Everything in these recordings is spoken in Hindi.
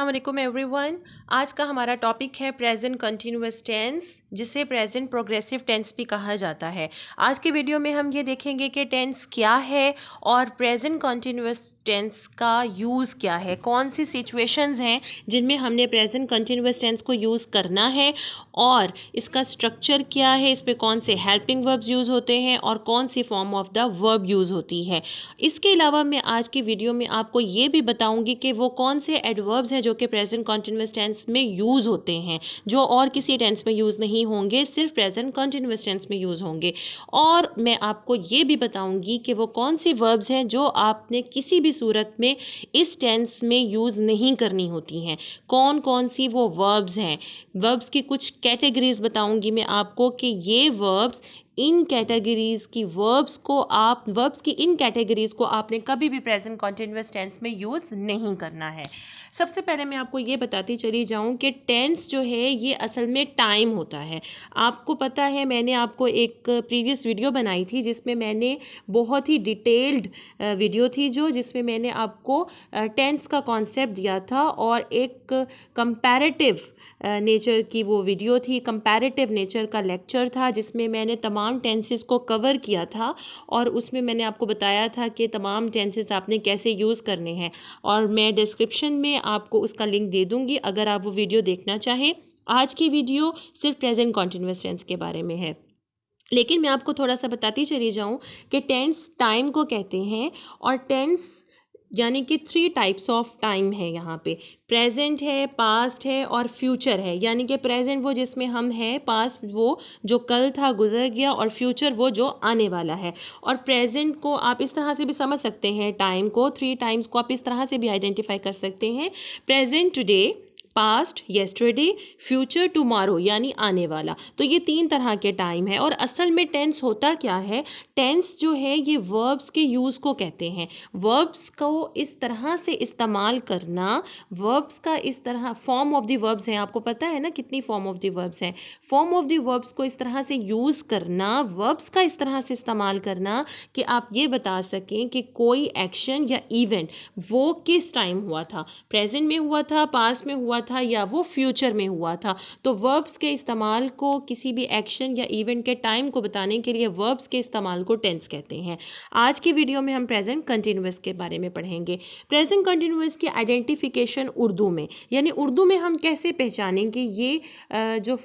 अस्सलाम एवरीवन। आज का हमारा टॉपिक है प्रेजेंट कंटिन्यूअस टेंस, जिसे प्रेजेंट प्रोग्रेसिव टेंस भी कहा जाता है। आज के वीडियो में हम ये देखेंगे कि टेंस क्या है और प्रेजेंट कंटिन्यूअस टेंस का यूज़ क्या है, कौन सी सिचुएशंस हैं जिनमें हमने प्रेजेंट कंटिन्यूअस टेंस को यूज़ करना है और इसका स्ट्रक्चर क्या है, इस पर कौन से हेल्पिंग वर्ब्स यूज़ होते हैं और कौन सी form of the verb use होती है। इसके अलावा मैं आज की वीडियो में आपको ये भी बताऊंगी कि वो कौन से एडवर्ब्स हैं जो कि प्रेजेंट कंटिन्यूअस टेंस में यूज़ होते हैं, जो और किसी टेंस में यूज़ नहीं होंगे, सिर्फ प्रेजेंट कंटिन्यूअस टेंस में यूज़ होंगे। और मैं आपको ये भी बताऊंगी कि वो कौन सी वर्ब्स हैं जो आपने किसी भी सूरत में इस टेंस में यूज़ नहीं करनी होती हैं। कौन कौन सी वो वर्ब्स हैं, वर्ब्स की कुछ कैटेगरीज बताऊंगी मैं आपको कि ये वर्ब्स इन कैटेगरीज की वर्ब्स की इन कैटेगरीज को आपने कभी भी प्रेजेंट कंटिन्यूअस टेंस में यूज़ नहीं करना है। सबसे पहले मैं आपको ये बताती चली जाऊं कि टेंस जो है ये असल में टाइम होता है। आपको पता है, मैंने आपको एक प्रीवियस वीडियो बनाई थी जिसमें मैंने बहुत ही डिटेल्ड वीडियो थी जिसमें मैंने आपको टेंस का कॉन्सेप्ट दिया था और एक कंपैरेटिव नेचर की वो वीडियो थी, कंपैरेटिव नेचर का लेक्चर था जिसमें मैंने तमाम टेंसेस को कवर किया था और उसमें मैंने आपको बताया था कि तमाम टेंसेस आपने कैसे यूज़ करने हैं। और मैं डिस्क्रिप्शन में आपको उसका लिंक दे दूंगी अगर आप वो वीडियो देखना चाहें। आज की वीडियो सिर्फ प्रेजेंट कॉन्टिन्यूअस टेंस के बारे में है, लेकिन मैं आपको थोड़ा सा बताती चली जाऊं कि टेंस टाइम को कहते हैं और टेंस यानी कि 3 टाइप्स ऑफ टाइम है यहाँ पे। प्रेजेंट है, पास्ट है और फ्यूचर है। यानी कि प्रेजेंट वो जिसमें हम हैं, पास्ट वो जो कल था गुजर गया और फ्यूचर वो जो आने वाला है। और प्रेजेंट को आप इस तरह से भी समझ सकते हैं, टाइम को 3 टाइम्स को आप इस तरह से भी आइडेंटिफाई कर सकते हैं। Present today, past yesterday, future tomorrow यानी आने वाला। तो ये 3 तरह के टाइम है। और असल में टेंस होता क्या है, टेंस जो है ये वर्ब्स के यूज़ को कहते हैं। वर्ब्स को इस तरह से इस्तेमाल करना, वर्ब्स का इस तरह फॉर्म ऑफ द वर्ब्स हैं, आपको पता है ना कितनी फॉर्म ऑफ द वर्ब्स हैं। फॉर्म ऑफ द वर्ब्स को इस तरह से यूज़ करना, वर्ब्स का इस तरह से इस्तेमाल करना कि आप ये बता सकें कि कोई एक्शन या इवेंट वो किस टाइम हुआ था, प्रेजेंट में हुआ था, पास्ट में हुआ था या वो फ्यूचर में हुआ था। तो वर्ब्स के इस्तेमाल को, किसी भी एक्शन या इवेंट के टाइम को बताने के लिए वर्ब्स के इस्तेमाल को टेंस कहते हैं। आज की वीडियो में हम प्रेजेंट कंटिन्यूअस के बारे में पढ़ेंगे। प्रेजेंट कंटिन्यूअस की आइडेंटिफिकेशन उर्दू में, यानी उर्दू में हम कैसे पहचानेंगे ये जो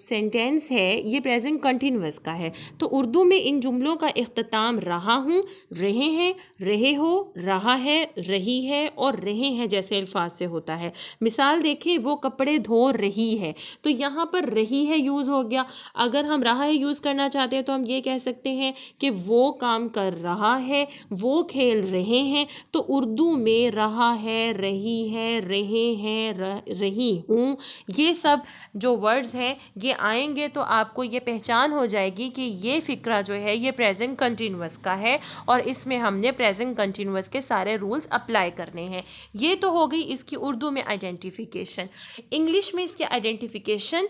सेंटेंस है ये प्रेजेंट कंटिन्यूअस का है। तो उर्दू में इन जुमलों का इख्तिताम रहा हूँ, रहे हैं, रहे हो, रहा है, रही है और रहे हैं जैसे अल्फाज से होता है। मिसाल देखें, वो कपड़े धो रही है, तो यहाँ पर रही है यूज़ हो गया। अगर हम रहा है यूज़ करना चाहते हैं तो हम ये कह सकते हैं कि वो काम कर रहा है, वो खेल रहे हैं। तो उर्दू में रहा है, रही है, रहे हैं, रही हूँ, ये सब जो वर्ड्स हैं ये आएंगे तो आपको ये पहचान हो जाएगी कि ये फ़िक्रा जो है ये प्रेजेंट कंटिन्यूअस का है और इसमें हमने प्रेजेंट कंटिन्यूअस के सारे रूल्स अप्लाई करने हैं। ये तो हो गई इसकी उर्दू में आइडेंटिफिकेशन। इंग्लिश में इसकी आइडेंटिफिकेशन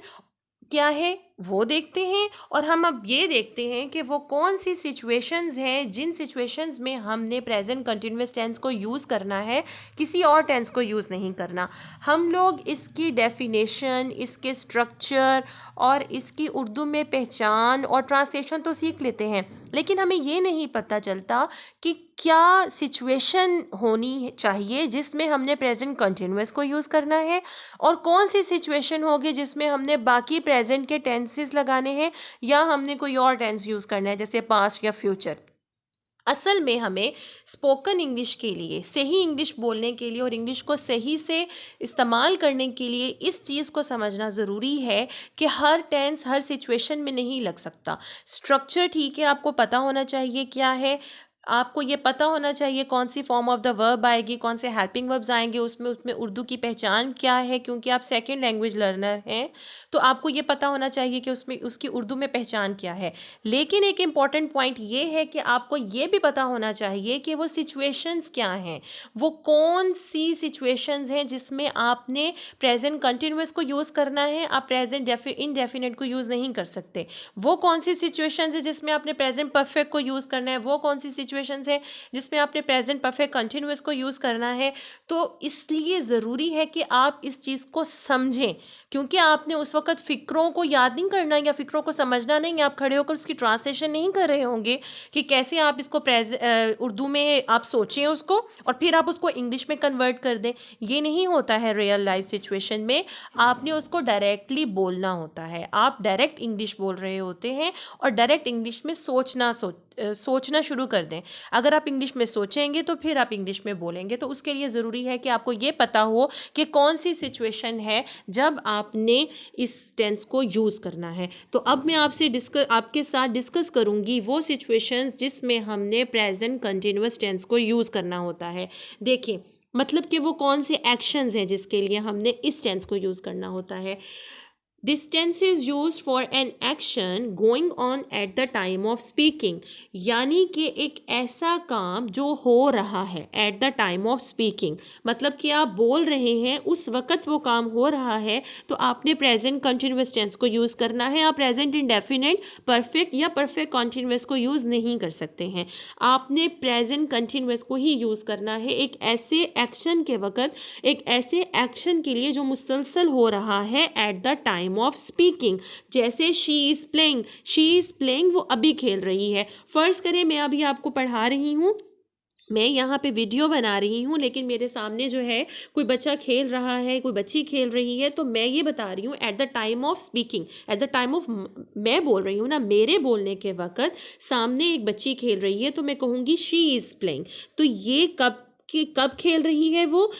क्या है वो देखते हैं और हम अब ये देखते हैं कि वो कौन सी सिचुएशंस हैं जिन सिचुएशंस में हमने प्रेजेंट कंटिन्यूअस टेंस को यूज़ करना है, किसी और टेंस को यूज़ नहीं करना। हम लोग इसकी डेफिनेशन, इसके स्ट्रक्चर और इसकी उर्दू में पहचान और ट्रांसलेशन तो सीख लेते हैं, लेकिन हमें ये नहीं पता चलता कि क्या सिचुएशन होनी चाहिए जिसमें हमने प्रेजेंट कंटिन्यूअस को यूज़ करना है और कौन सी सिचुएशन होगी जिसमें हमने बाकी प्रेजेंट के टेंसेस लगाने हैं या हमने कोई और टेंस यूज़ करना है जैसे पास्ट या फ्यूचर। असल में हमें स्पोकन इंग्लिश के लिए, सही इंग्लिश बोलने के लिए और इंग्लिश को सही से इस्तेमाल करने के लिए इस चीज़ को समझना ज़रूरी है कि हर टेंस हर सिचुएशन में नहीं लग सकता। स्ट्रक्चर ठीक है, आपको पता होना चाहिए क्या है, आपको ये पता होना चाहिए कौन सी फॉर्म ऑफ द वर्ब आएगी, कौन से हेल्पिंग वर्ब्स आएंगे, उसमें उसमें उर्दू की पहचान क्या है, क्योंकि आप सेकंड लैंग्वेज लर्नर हैं तो आपको ये पता होना चाहिए कि उसमें उसकी उर्दू में पहचान क्या है। लेकिन एक इम्पॉर्टेंट पॉइंट ये है कि आपको ये भी पता होना चाहिए कि वो सिचुएशंस क्या हैं, वो कौन सी सिचुएशंस हैं जिसमें आपने प्रेजेंट कंटिन्यूअस को यूज़ करना है, आप प्रेजेंट इनडेफिनेट को यूज़ नहीं कर सकते। वो कौन सी सिचुएशंस है जिसमें आपने प्रेजेंट परफेक्ट को यूज़ करना है, वो कौन सी सिचुएशंस है जिसमें आपने प्रेजेंट परफेक्ट कंटिन्यूअस को यूज़ करना है। तो इसलिए ज़रूरी है कि आप इस चीज़ को समझें, क्योंकि आपने उस वक्त फ़िक्रों को याद नहीं करना या फ़िक्रों को समझना नहीं, आप खड़े होकर उसकी ट्रांसलेशन नहीं कर रहे होंगे कि कैसे आप इसको उर्दू में आप सोचें उसको और फिर आप उसको इंग्लिश में कन्वर्ट कर दें। ये नहीं होता है रियल लाइफ सिचुएशन में। आपने उसको डायरेक्टली बोलना होता है। आप डायरेक्ट इंग्लिश बोल रहे होते हैं और डायरेक्ट इंग्लिश में सोचना शुरू कर दें। अगर आप इंग्लिश में सोचेंगे तो फिर आप इंग्लिश में बोलेंगे। तो उसके लिए ज़रूरी है कि आपको ये पता हो कि कौन सी सिचुएशन है जब आपने इस टेंस को यूज़ करना है। तो अब मैं आपके साथ डिस्कस करूंगी वो सिचुएशंस जिसमें हमने प्रेजेंट कंटिन्यूअस टेंस को यूज़ करना होता है। देखिए, मतलब कि वो कौन से एक्शंस हैं जिसके लिए हमने इस टेंस को यूज़ करना होता है। This tense is used for an action going on at the time of speaking, यानी कि एक ऐसा काम जो हो रहा है at the time of speaking, मतलब कि आप बोल रहे हैं उस वक़्त वो काम हो रहा है, तो आपने present continuous tense को यूज़ करना है। आप present indefinite, perfect या perfect continuous को यूज़ नहीं कर सकते हैं। आपने present continuous को ही यूज़ करना है एक ऐसे एक्शन के वक़्त, एक ऐसे एक्शन के लिए जो मुसलसल हो रहा है at the time of speaking. जैसे शी इज प्लेइंग वो अभी खेल रही है। फर्ज करें मैं अभी आपको पढ़ा रही हूँ, मैं यहाँ पे वीडियो बना रही हूँ, लेकिन मेरे सामने जो है कोई बच्चा खेल रहा है, कोई बच्ची खेल रही है, तो मैं ये बता रही हूँ eight the time of speaking, eight the time of मैं बोल रही हूँ ना, मेरे बोलने के वक़्त सामने एक बच्ची खेल रही है तो मैं कहूँगी शी इज़ प्लेइंग। तो ये कब खेल रही है? वो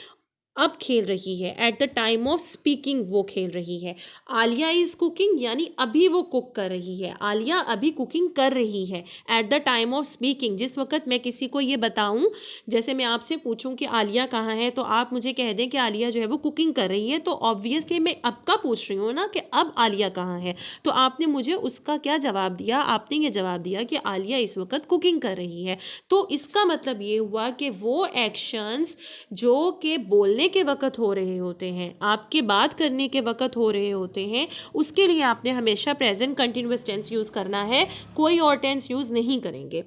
अब खेल रही है। Eight the time of speaking वो खेल रही है। आलिया इज कुकिंग, यानी अभी वो कुक कर रही है। आलिया अभी कुकिंग कर रही है। Eight the time of speaking, जिस वक्त मैं किसी को ये बताऊं, जैसे मैं आपसे पूछूं कि आलिया कहाँ है, तो आप मुझे कह दें कि आलिया जो है वो कुकिंग कर रही है, तो ऑब्वियसली मैं अब का पूछ रही हूँ ना कि अब आलिया कहाँ है। तो आपने मुझे उसका क्या जवाब दिया? आपने ये जवाब दिया कि आलिया इस वक्त कुकिंग कर रही है। तो इसका मतलब ये हुआ कि वो एक्शंस जो कि बोलने के वक़्त हो रहे होते हैं, आपके बात करने के वक़्त हो रहे होते हैं, उसके लिए आपने हमेशा प्रेजेंट कंटिन्यूअस टेंस यूज़ करना है, कोई और टेंस यूज़ नहीं करेंगे।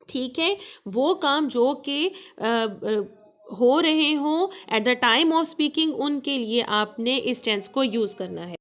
ठीक है, वो काम जो कि हो रहे हों eight the time of speaking, उनके लिए आपने इस टेंस को यूज़ करना है।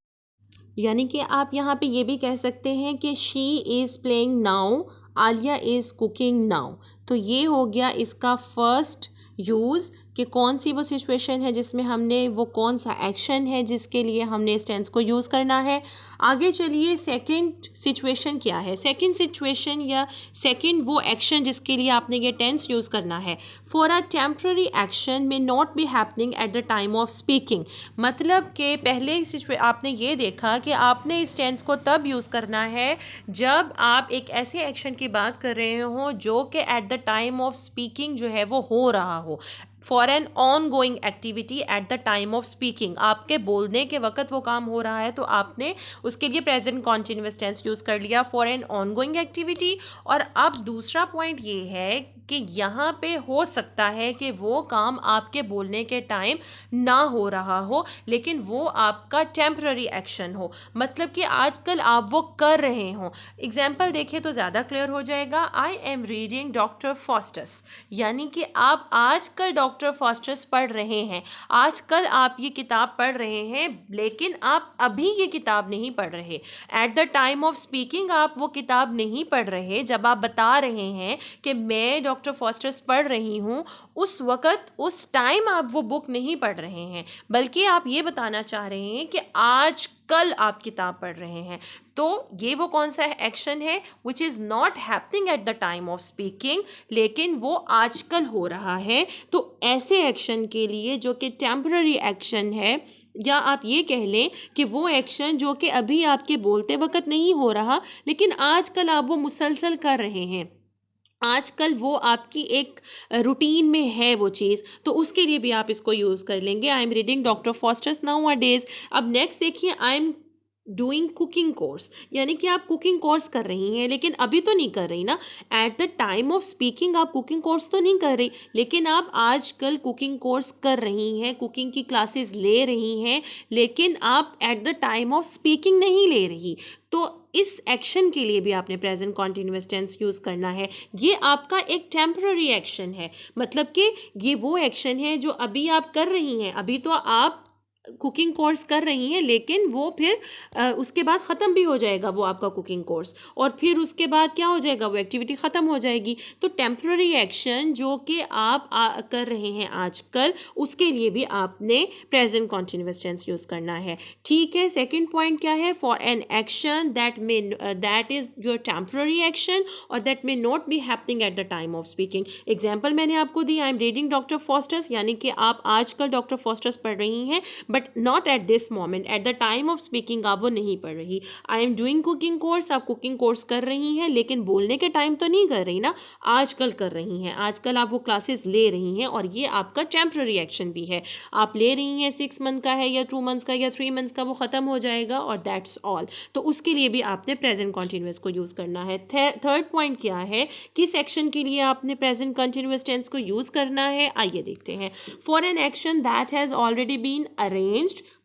यानी कि आप यहाँ पे ये भी कह सकते हैं कि she is playing now, Alia is cooking now. तो ये हो गया इसका फर्स्ट यूज़ कि कौन सी वो सिचुएशन है जिसमें हमने, वो कौन सा एक्शन है जिसके लिए हमने इस टेंस को यूज़ करना है। आगे चलिए, सेकंड सिचुएशन क्या है? सेकंड सिचुएशन या सेकंड वो एक्शन जिसके लिए आपने ये टेंस यूज़ करना है। फॉर अ टेम्पररी एक्शन में not be happening at the time of speaking, मतलब कि पहले आपने ये देखा कि आपने इस टेंस को तब यूज़ करना है जब आप एक ऐसे एक्शन की बात कर रहे हो जो कि at the time of speaking जो है वो हो रहा हो। For an ongoing activity at the time of speaking, आपके बोलने के वक़्त वो काम हो रहा है, तो आपने उसके लिए प्रेजेंट कॉन्टिन्यूअस टेंस यूज़ कर लिया, for an ongoing activity. और अब दूसरा पॉइंट ये है कि यहाँ पे हो सकता है कि वो काम आपके बोलने के टाइम ना हो रहा हो, लेकिन वो आपका टेम्पररी एक्शन हो, मतलब कि आजकल आप वो कर रहे हो। एग्जाम्पल देखें तो ज़्यादा क्लियर हो जाएगा। आई एम रीडिंग डॉक्टर फॉस्टर्स, यानी कि आप आजकल डॉक्टर फॉस्टर्स पढ़ रहे हैं, आजकल आप ये किताब पढ़ रहे हैं, लेकिन आप अभी ये किताब नहीं पढ़ रहे। Eight the time of speaking आप वो किताब नहीं पढ़ रहे। जब आप बता रहे हैं कि मैं डॉक्टर फॉस्टर्स पढ़ रही हूँ, उस वक़्त उस टाइम आप वो बुक नहीं पढ़ रहे हैं, बल्कि आप ये बताना चाह रहे हैं कि आज कल आप किताब पढ़ रहे हैं। तो ये वो कौन सा एक्शन है which is not happening at the time of speaking, लेकिन वो आजकल हो रहा है। तो ऐसे एक्शन के लिए जो कि टेम्पररी एक्शन है, या आप ये कह लें कि वो एक्शन जो कि अभी आपके बोलते वक्त नहीं हो रहा, लेकिन आजकल आप वो मुसलसल कर रहे हैं, आजकल वो आपकी एक रूटीन में है वो चीज़, तो उसके लिए भी आप इसको यूज़ कर लेंगे। आई am reading doctor fosters now a days. अब नेक्स्ट देखिए, I am doing cooking course, यानी कि आप कुकिंग कोर्स कर रही हैं, लेकिन अभी तो नहीं कर रही ना। Eight the time of speaking आप कुकिंग कोर्स तो नहीं कर रही, लेकिन आप आजकल कुकिंग कोर्स कर रही हैं, कुकिंग की क्लासेस ले रही हैं, लेकिन आप eight the time of speaking नहीं ले रही। तो इस एक्शन के लिए भी आपने प्रेजेंट कॉन्टिन्यूअस टेंस यूज करना है। ये आपका एक टेम्पररी एक्शन है, मतलब कि ये वो एक्शन है जो अभी आप कर रही हैं। अभी तो आप कुकिंग कोर्स कर रही हैं, लेकिन वो फिर उसके बाद ख़त्म भी हो जाएगा वो आपका कुकिंग कोर्स, और फिर उसके बाद क्या हो जाएगा, वो एक्टिविटी ख़त्म हो जाएगी। तो टेम्पररी एक्शन जो कि आप कर रहे हैं आजकल, उसके लिए भी आपने प्रेजेंट कॉन्टिन्यूअस टेंस यूज़ करना है। ठीक है, सेकेंड पॉइंट क्या है, for an action that is your temporary action और that may not be happening at the time of speaking. Example मैंने आपको दी, I am reading doctor Faustus, यानी कि आप आजकल डॉक्टर फॉस्टर्स पढ़ रही हैं, but not at this moment, at the time of speaking आप वो नहीं पढ़ रही। I am doing cooking course, आप कुकिंग कोर्स कर रही हैं, लेकिन बोलने के टाइम तो नहीं कर रही ना, आजकल कर रही हैं, आजकल आप वो क्लासेस ले रही हैं, और ये आपका टेम्पररी एक्शन भी है। आप ले रही हैं 6 मंथ का है या 2 मंथ्स का या 3 मंथ्स का, वो ख़त्म हो जाएगा और दैट्स ऑल। तो उसके लिए भी आपने प्रेजेंट कॉन्टिन्यूअस को यूज़ करना है। थर्ड पॉइंट क्या है, किस एक्शन के लिए आपने प्रेजेंट कॉन्टिन्यूअस टेंस को यूज़ करना है, आइए देखते हैं। For an action that has already been arranged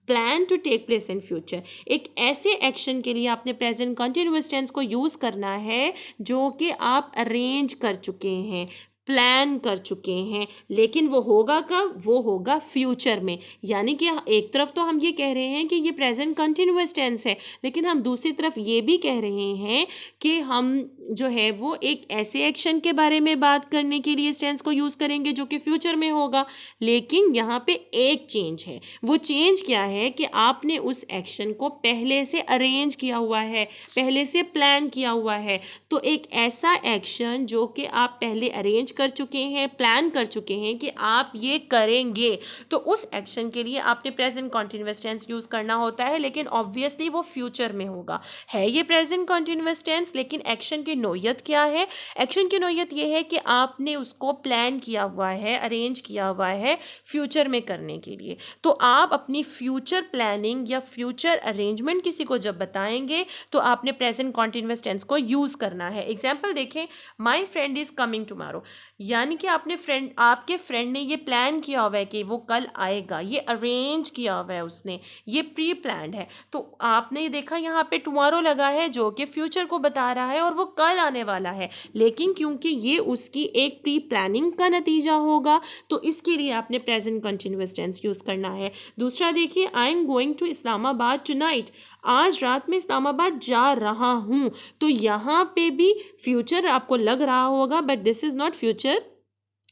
plan to take place in future, एक ऐसे एक्शन के लिए आपने प्रेजेंट कॉन्टिन्यूअस टेंस को यूज़ करना है जो कि आप अरेंज कर चुके हैं, प्लान कर चुके हैं, लेकिन वो होगा कब, वो होगा फ्यूचर में। यानी कि एक तरफ तो हम ये कह रहे हैं कि ये प्रेजेंट कंटिन्यूअस टेंस है, लेकिन हम दूसरी तरफ ये भी कह रहे हैं कि हम जो है वो एक ऐसे एक्शन के बारे में बात करने के लिए इस टेंस को यूज़ करेंगे जो कि फ्यूचर में होगा। लेकिन यहाँ पे एक चेंज है, वो चेंज क्या है कि आपने उस एक्शन को पहले से अरेंज किया हुआ है, पहले से प्लान किया हुआ है। तो एक ऐसा एक्शन जो कि आप पहले अरेंज कर चुके हैं, प्लान कर चुके हैं कि आप ये करेंगे, तो उस एक्शन के लिए आपने प्रेजेंट कॉन्टिन्यूअस टेंस यूज करना होता है, लेकिन ऑब्वियसली वो फ्यूचर में होगा। है ये प्रेजेंट कॉन्टिन्यूअस टेंस, लेकिन एक्शन की नोयत क्या है, एक्शन की नोयत ये है कि आपने उसको प्लान किया हुआ है, अरेंज किया हुआ है फ्यूचर में करने के लिए। तो आप अपनी फ्यूचर प्लानिंग या फ्यूचर अरेंजमेंट किसी को जब बताएंगे तो आपने प्रेजेंट कॉन्टिन्यूअस टेंस को यूज करना है। एग्जाम्पल देखें, my friend is coming tomorrow, यानी कि आपके फ्रेंड ने ये प्लान किया हुआ है कि वो कल आएगा, ये अरेंज किया हुआ है उसने, ये प्री प्लान्ड है। तो आपने देखा यहाँ पे टुमारो लगा है जो कि फ्यूचर को बता रहा है और वो कल आने वाला है, लेकिन क्योंकि ये उसकी एक प्री प्लानिंग का नतीजा होगा, तो इसके लिए आपने प्रेजेंट कंटिन्यूअस टेंस यूज करना है। दूसरा देखिए, I am going to Islamabad tonight, आज रात में इस्लामाबाद जा रहा हूं। तो यहाँ पे भी फ्यूचर आपको लग रहा होगा, but this is not future.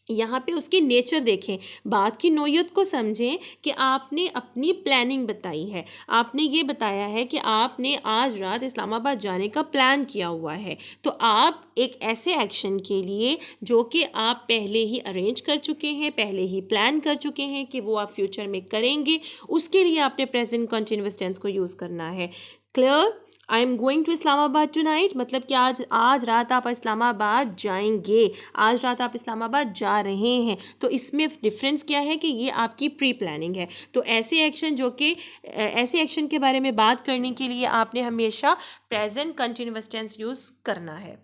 यहाँ पे उसकी नेचर देखें, बात की नोयत को समझें कि आपने अपनी प्लानिंग बताई है, आपने ये बताया है कि आपने आज रात इस्लामाबाद जाने का प्लान किया हुआ है। तो आप एक ऐसे एक्शन के लिए जो कि आप पहले ही अरेंज कर चुके हैं, पहले ही प्लान कर चुके हैं कि वो आप फ्यूचर में करेंगे, उसके लिए आपने प्रेजेंट कंटिन्यूअस टेंस को यूज़ करना है। Clear? I am going to Islamabad tonight मतलब कि आज रात आप इस्लामाबाद जाएंगे, आज रात आप इस्लामाबाद जा रहे हैं। तो इसमें डिफरेंस क्या है कि ये आपकी प्री प्लानिंग है। तो ऐसे एक्शन के बारे में बात करने के लिए आपने हमेशा प्रेजेंट कंटिन्यूअस टेंस यूज करना है।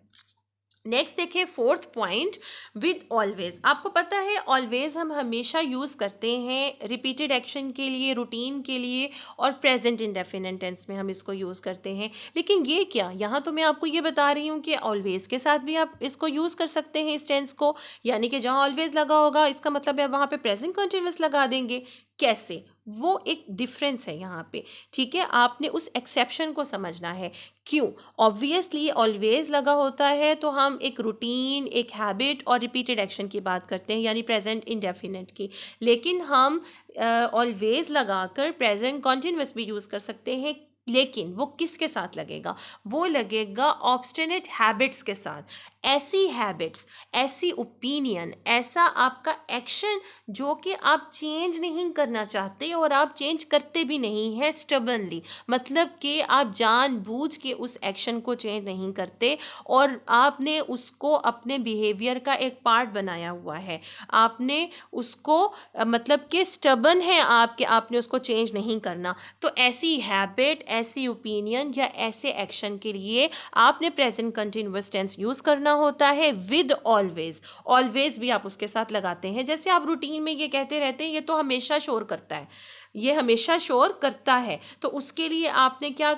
नेक्स्ट देखिए, फोर्थ पॉइंट, विद ऑलवेज। आपको पता है ऑलवेज हम हमेशा यूज़ करते हैं रिपीटेड एक्शन के लिए, रूटीन के लिए, और प्रेजेंट इंडेफिनिट टेंस में हम इसको यूज़ करते हैं। लेकिन ये क्या, यहाँ तो मैं आपको ये बता रही हूँ कि ऑलवेज के साथ भी आप इसको यूज़ कर सकते हैं इस टेंस को, यानी कि जहाँ ऑलवेज लगा होगा इसका मतलब है वहाँ पे प्रेजेंट कंटिन्यूअस लगा देंगे। कैसे, वो एक डिफरेंस है यहाँ पे। ठीक है, आपने उस एक्सेप्शन को समझना है। क्यों? ऑब्वियसली ऑलवेज लगा होता है तो हम एक रूटीन, एक हैबिट और रिपीटेड एक्शन की बात करते हैं, यानी प्रेजेंट इंडेफिनिट की। लेकिन हम ऑलवेज लगाकर प्रेजेंट कॉन्टिन्यूअस भी यूज कर सकते हैं, लेकिन वो किसके साथ लगेगा, वो लगेगा ऑब्स्टिनेट हैबिट्स के साथ। ऐसी हैबिट्स, ऐसी ओपिनियन, ऐसा आपका एक्शन जो कि आप चेंज नहीं करना चाहते और आप चेंज करते भी नहीं हैं स्टबनली, मतलब कि आप जानबूझ के उस एक्शन को चेंज नहीं करते और आपने उसको अपने बिहेवियर का एक पार्ट बनाया हुआ है। आपने उसको मतलब कि स्टबन है आपके, आपने उसको चेंज नहीं करना। तो ऐसी हैबिट, ऐसी ओपिनियन या ऐसे एक्शन के लिए आपने प्रेजेंट कंटिन्यूअस टेंस यूज करना होता है विद ऑलवेज। ऑलवेज भी आप उसके साथ लगाते हैं। जैसे आप रूटीन में ये कहते रहते हैं ये तो हमेशा शोर करता है, ये हमेशा शोर करता है, तो उसके लिए आपने क्या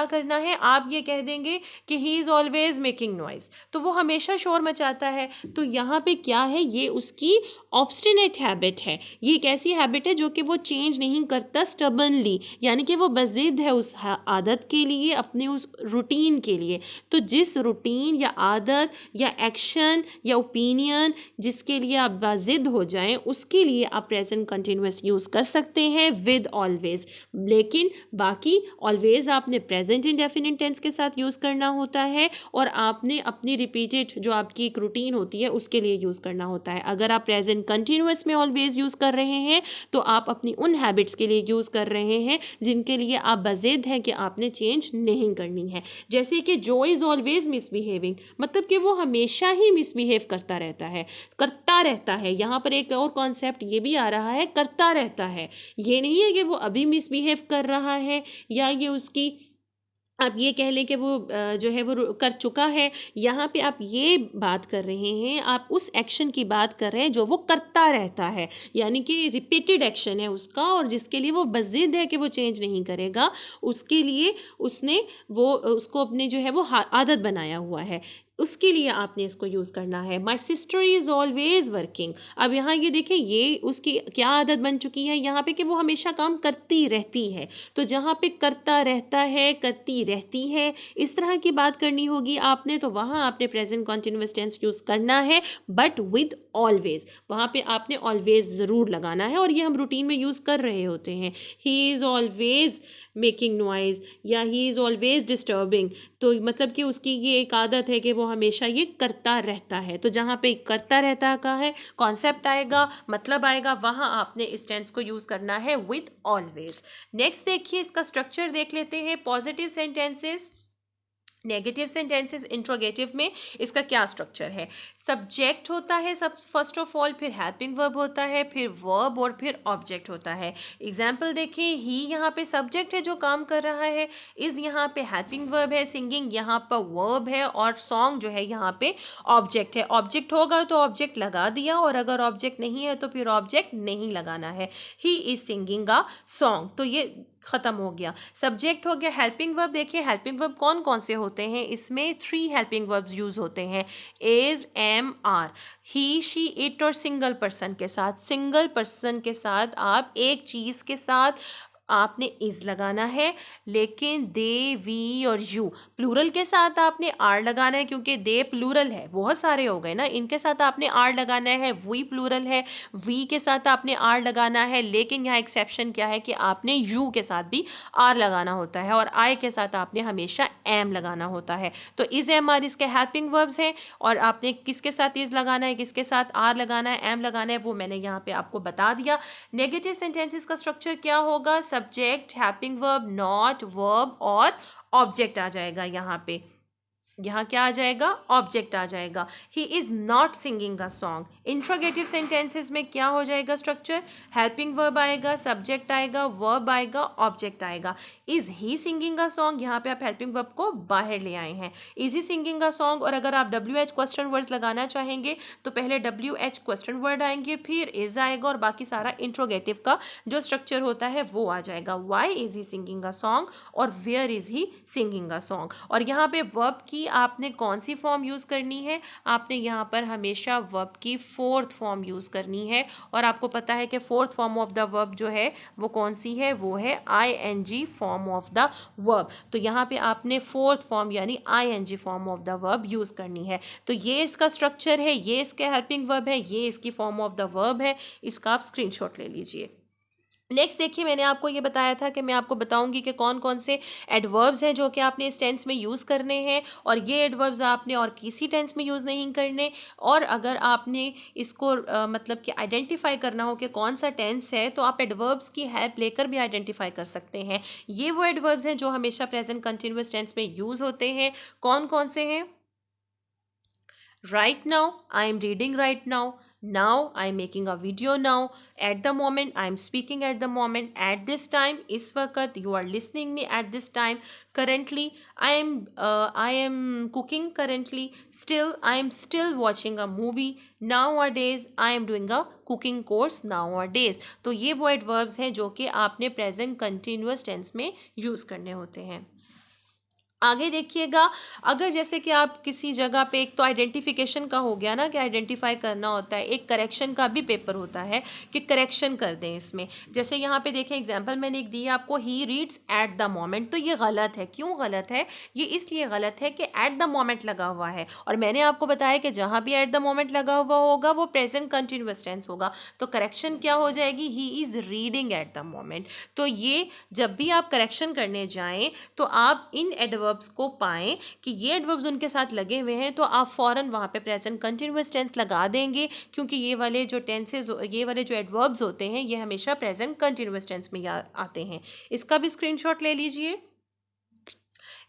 करना है, आप ये कह देंगे कि he is always making noise, तो वो हमेशा शोर मचाता है। तो यहाँ पे क्या है, ये उसकी ऑब्स्टिनेट हैबिट है। ये एक ऐसी हैबिट है जो कि वो चेंज नहीं करता स्टबनली, यानी कि वो बजिद है उस आदत के लिए, अपने उस रूटीन के लिए। तो जिस रूटीन या आदत या एक्शन या ओपिनियन जिसके लिए आप बाजिद हो जाएं, उसके लिए आप प्रेजेंट कंटिन्यूअस यूज कर सकते हैं विद ऑलवेज। लेकिन बाकी ऑलवेज आपने प्रेजेंट इंडेफिनिट टेंस के साथ यूज करना होता है, और आपने अपनी रिपीटेड जो आपकी एक रूटीन होती है उसके लिए यूज करना होता है। अगर आप प्रेजेंट कंटिन्यूअस में ऑलवेज यूज कर रहे हैं तो आप अपनी उन हैबिट्स के लिए यूज कर रहे हैं जिनके लिए आप बजिद हैं कि आपने चेंज नहीं करनी है। जैसे कि जो इज ऑलवेज मिसबिहेविंग, मतलब कि वो हमेशा ही मिसबिहेव करता रहता है। यहाँ पर एक और कॉन्सेप्ट ये भी आ रहा है, करता रहता है। ये नहीं है कि वो अभी मिसबिहेव कर रहा है या ये उसकी, आप ये कह लें कि वो जो है वो कर चुका है। यहाँ पे आप ये बात कर रहे हैं, आप उस एक्शन की बात कर रहे हैं जो वो करता रहता है, यानी कि रिपीटेड एक्शन है उसका, और जिसके लिए वो बजिद है कि वो चेंज नहीं करेगा। उसके लिए उसको अपने जो है वो आदत बनाया हुआ है, उसके लिए आपने इसको यूज करना है। My sister is always working. अब यहाँ ये देखें, ये उसकी क्या आदत बन चुकी है यहाँ पे कि वो हमेशा काम करती रहती है। तो जहाँ पे करता रहता है, करती रहती है, इस तरह की बात करनी होगी आपने, तो वहाँ आपने प्रेजेंट कॉन्टिन्यूअस टेंस यूज करना है, बट विद ऑलवेज। वहाँ पे आपने ऑलवेज जरूर लगाना है, और ये हम रूटीन में यूज कर रहे होते हैं। He is always making noise या ही इज ऑलवेज डिस्टर्बिंग, तो मतलब कि उसकी ये एक आदत है कि वो हमेशा ये करता रहता है। तो जहाँ पे करता रहता का है कॉन्सेप्ट आएगा, मतलब आएगा, वहाँ आपने इस टेंस को यूज करना है विद ऑलवेज। नेक्स्ट देखिए, इसका स्ट्रक्चर देख लेते हैं। Positive sentences, negative sentences, interrogative में इसका क्या स्ट्रक्चर है। सब्जेक्ट होता है सब फर्स्ट ऑफ ऑल, फिर हेल्पिंग वर्ब होता है, फिर वर्ब, और फिर ऑब्जेक्ट होता है। एग्जाम्पल देखिए, ही यहाँ पे सब्जेक्ट है जो काम कर रहा है, इज यहाँ पे हेल्पिंग वर्ब है, सिंगिंग यहाँ पर वर्ब है, और सॉन्ग जो है यहाँ पे ऑब्जेक्ट है। ऑब्जेक्ट होगा तो ऑब्जेक्ट लगा दिया, और अगर ऑब्जेक्ट नहीं है तो फिर ऑब्जेक्ट नहीं लगाना है। He is singing a song, तो ये खत्म हो गया। सब्जेक्ट हो गया। हेल्पिंग वर्ब देखिए, हेल्पिंग वर्ब कौन कौन से होते हैं, इसमें 3 हेल्पिंग वर्ब्स यूज होते हैं, is, am, are. He, she, it और सिंगल पर्सन के साथ, सिंगल पर्सन के साथ आप एक चीज के साथ आपने इज लगाना है, लेकिन दे, वी और यू प्लूरल के साथ आपने आर लगाना है, क्योंकि दे प्लूरल है, बहुत सारे हो गए ना, इनके साथ आपने आर लगाना है। वी प्लूरल है, वी के साथ आपने आर लगाना है, लेकिन यहाँ एक्सेप्शन क्या है कि आपने यू के साथ भी आर लगाना होता है, और आई के साथ आपने हमेशा एम लगाना होता है। तो इज, एम, आर इसके हेल्पिंग वर्ब्स हैं, और आपने किसके साथ इज लगाना है, किसके साथ आर लगाना है, एम लगाना है, वो मैंने यहाँ पे आपको बता दिया। नेगेटिव सेंटेंसेस का स्ट्रक्चर क्या होगा, subject, helping verb, not, verb और ऑब्जेक्ट आ जाएगा। यहाँ क्या आ जाएगा, ऑब्जेक्ट आ जाएगा। He is not singing a song. Interrogative sentences में क्या हो जाएगा स्ट्रक्चर, हेल्पिंग वर्ब आएगा, सब्जेक्ट आएगा, वर्ब आएगा, ऑब्जेक्ट आएगा। Is he singing a song, यहाँ पे आप हेल्पिंग वर्ब को बाहर ले आए हैं, is he singing a song. और अगर आप WH क्वेश्चन वर्ड्स लगाना चाहेंगे तो पहले WH क्वेश्चन वर्ड आएंगे, फिर इज आएगा, और बाकी सारा इंट्रोगेटिव का जो स्ट्रक्चर होता है वो आ जाएगा। Why is he singing a song और where is he singing a song. और यहाँ पे वर्ब की आपने कौन सी फॉर्म यूज करनी है, आपने यहाँ पर हमेशा वर्ब की 4th फॉर्म यूज करनी है। और आपको पता है कि 4th form of the verb जो है वो कौन सी है, वो है ING form of the verb. तो यहाँ पे आपने 4th फॉर्म यानी ING form of the verb use करनी है। तो ये इसका स्ट्रक्चर है, ये इसके हेल्पिंग वर्ब है, ये इसकी फॉर्म ऑफ द वर्ब है। इसका आप स्क्रीनशॉट ले लीजिए। नेक्स्ट देखिए, मैंने आपको ये बताया था कि मैं आपको बताऊंगी कि कौन कौन से एडवर्ब्स हैं जो कि आपने इस टेंस में यूज़ करने हैं, और ये एडवर्ब्स आपने और किसी टेंस में यूज़ नहीं करने। और अगर आपने इसको मतलब कि आइडेंटिफाई करना हो कि कौन सा टेंस है, तो आप एडवर्ब्स की हेल्प लेकर भी आइडेंटिफाई कर सकते हैं। ये वो एडवर्ब्स हैं जो हमेशा प्रेजेंट कंटिन्यूअस टेंस में यूज़ होते हैं। कौन कौन से हैं, Right now I am reading, right now I am making a video, now at the moment I am speaking, at the moment, at this time, इस वक्त you are listening me, at this time, currently I am cooking, currently, still I am still watching a movie, nowadays I am doing a cooking course nowadays। तो ये वो एडवर्ब्स हैं जो कि आपने प्रेजेंट कंटिन्यूअस टेंस में यूज करने होते हैं। आगे देखिएगा, अगर जैसे कि आप किसी जगह पे, एक तो आइडेंटिफिकेशन का हो गया ना कि आइडेंटिफाई करना होता है, एक करेक्शन का भी पेपर होता है कि करेक्शन कर दें इसमें। जैसे यहाँ पे देखें एग्जांपल मैंने एक दी है आपको, he reads at the moment, तो ये गलत है। क्यों गलत है? ये इसलिए गलत है कि एट द मोमेंट लगा हुआ है, और मैंने आपको बताया कि जहाँ भी एट द मोमेंट लगा हुआ होगा वो प्रेजेंट कंटिन्यूअस टेंस होगा। तो करेक्शन क्या हो जाएगी? He is reading at the moment. तो ये जब भी आप करेक्शन करने जाएं तो आप इन एडवर्ब्स को पाएं कि ये एडवर्ब्स उनके साथ लगे हुए हैं, तो आप फौरन वहां पे प्रेजेंट कंटिन्यूअस टेंस लगा देंगे, क्योंकि ये वाले जो टेंसेस, ये वाले जो एडवर्ब्स होते हैं ये हमेशा प्रेजेंट कंटिन्यूअस टेंस में आते हैं। इसका भी स्क्रीनशॉट ले लीजिए।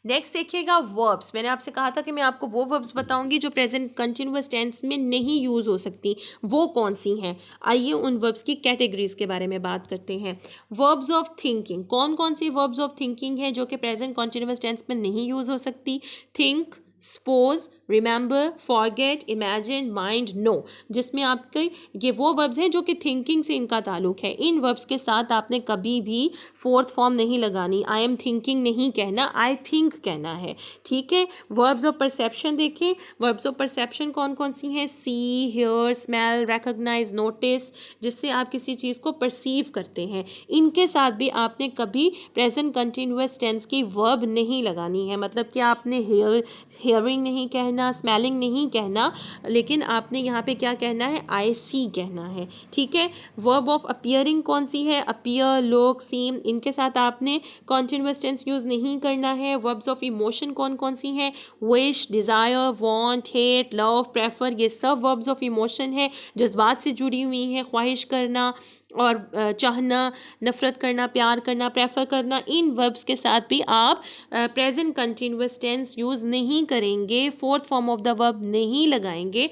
नेक्स्ट देखिएगा वर्ब्स। मैंने आपसे कहा था कि मैं आपको वो वर्ब्स बताऊंगी जो प्रेजेंट कंटिन्यूअस टेंस में नहीं यूज हो सकती, वो कौन सी हैं। आइए उन वर्ब्स की कैटेगरीज के बारे में बात करते हैं। वर्ब्स ऑफ थिंकिंग, कौन कौन सी वर्ब्स ऑफ थिंकिंग है जो कि प्रेजेंट कंटिन्यूअस टेंस में नहीं यूज हो सकती? Think, suppose, remember, forget, imagine, mind, know, जिसमें आपके ये वो वर्ब्स हैं जो कि थिंकिंग से इनका ताल्लुक है। इन वर्ब्स के साथ आपने कभी भी फोर्थ फॉर्म नहीं लगानी, आई एम थिंकिंग नहीं कहना, आई थिंक कहना है, ठीक है। वर्ब्स ऑफ परसेप्शन देखें, वर्ब्स ऑफ परसेप्शन कौन कौन सी हैं? सी, हियर, स्मेल, रिकॉग्नाइज, नोटिस, जिससे आप किसी चीज़ को परसीव करते हैं। इनके साथ भी आपने कभी प्रेजेंट कंटिन्यूअस टेंस की वर्ब नहीं लगानी है, मतलब कि आपने हियरिंग नहीं कहना, स्मेलिंग नहीं कहना, लेकिन आपने यहाँ पे क्या कहना है? आई सी कहना है, ठीक है। वर्ब ऑफ अपीयरिंग कौन सी है? अपीयर, लुक, सीम, इनके साथ आपने कॉन्टिन्यूअस टेंस यूज नहीं करना है। वर्ब्स ऑफ इमोशन कौन कौन सी हैं? Wish, desire, want, hate, love, prefer, ये सब वर्ब्स ऑफ इमोशन है, जज्बात से जुड़ी हुई हैं। ख्वाहिश करना और चाहना, नफरत करना, प्यार करना, प्रेफर करना, इन वर्ब्स के साथ भी आप प्रेजेंट कंटिन्यूअस टेंस यूज नहीं करेंगे, fourth form of the verb नहीं लगाएंगे।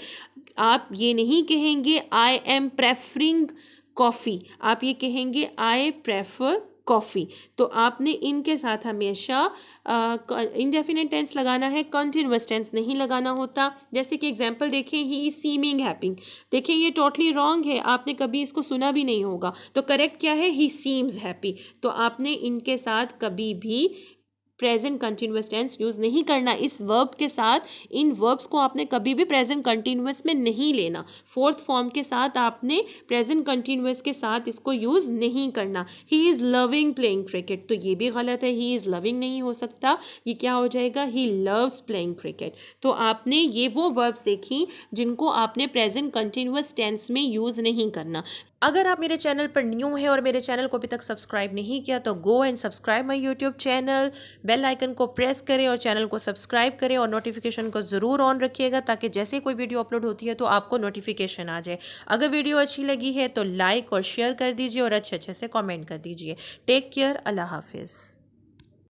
आप ये नहीं कहेंगे आई एम प्रेफरिंग कॉफ़ी, आप ये कहेंगे आई प्रेफर कॉफ़ी। तो आपने इनके साथ हमेशा इंडेफिनिट टेंस लगाना है, कंटिन्यूअस टेंस नहीं लगाना होता। जैसे कि एग्जांपल देखें, ही इज सीमिंग हैप्पी, देखें ये टोटली रॉन्ग है, आपने कभी इसको सुना भी नहीं होगा। तो करेक्ट क्या है? ही सीम्स हैप्पी। तो आपने इनके साथ कभी भी प्रेजेंट कंटिन्यूअस टेंस यूज नहीं करना। इस वर्ब के साथ, इन वर्ब्स को आपने कभी भी प्रेजेंट कंटिन्यूअस में नहीं लेना। फोर्थ फॉर्म के साथ आपने प्रेजेंट कंटिन्यूअस के साथ इसको यूज नहीं करना। He is loving playing cricket, तो ये भी गलत है, ही इज लविंग नहीं हो सकता, ये क्या हो जाएगा? He loves playing cricket. तो आपने ये वो वर्ब्स देखी जिनको आपने प्रेजेंट कंटिन्यूअस टेंस में यूज नहीं करना। अगर आप मेरे चैनल पर न्यू हैं और मेरे चैनल को अभी तक सब्सक्राइब नहीं किया तो go and subscribe my YouTube channel, bell icon को प्रेस करें और चैनल को सब्सक्राइब करें और नोटिफिकेशन को ज़रूर ऑन रखिएगा ताकि जैसे कोई वीडियो अपलोड होती है तो आपको नोटिफिकेशन आ जाए। अगर वीडियो अच्छी लगी है तो लाइक और शेयर कर दीजिए और अच्छे अच्छे से कमेंट कर दीजिए। टेक केयर, अल्लाह हाफिज़।